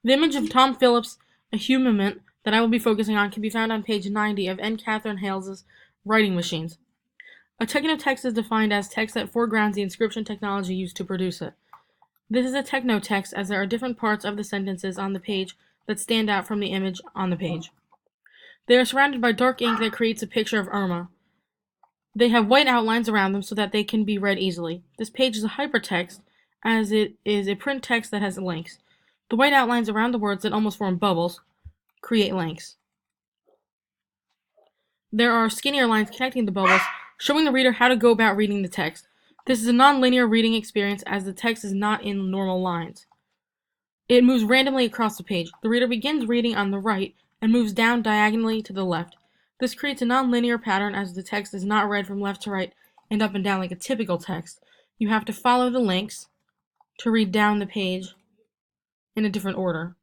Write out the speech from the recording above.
The image of Tom Phillips, a human that I will be focusing on, can be found on page 90 of N. Catherine Hales' Writing Machines. A technotext is defined as text that foregrounds the inscription technology used to produce it. This is a technotext as there are different parts of the sentences on the page that stand out from the image on the page. They are surrounded by dark ink that creates a picture of Irma. They have white outlines around them so that they can be read easily. This page is a hypertext, as it is a print text that has links. The white outlines around the words that almost form bubbles create links. There are skinnier lines connecting the bubbles, showing the reader how to go about reading the text. This is a non-linear reading experience as the text is not in normal lines. It moves randomly across the page. The reader begins reading on the right and moves down diagonally to the left. This creates a non-linear pattern as the text is not read from left to right and up and down like a typical text. You have to follow the links to read down the page in a different order.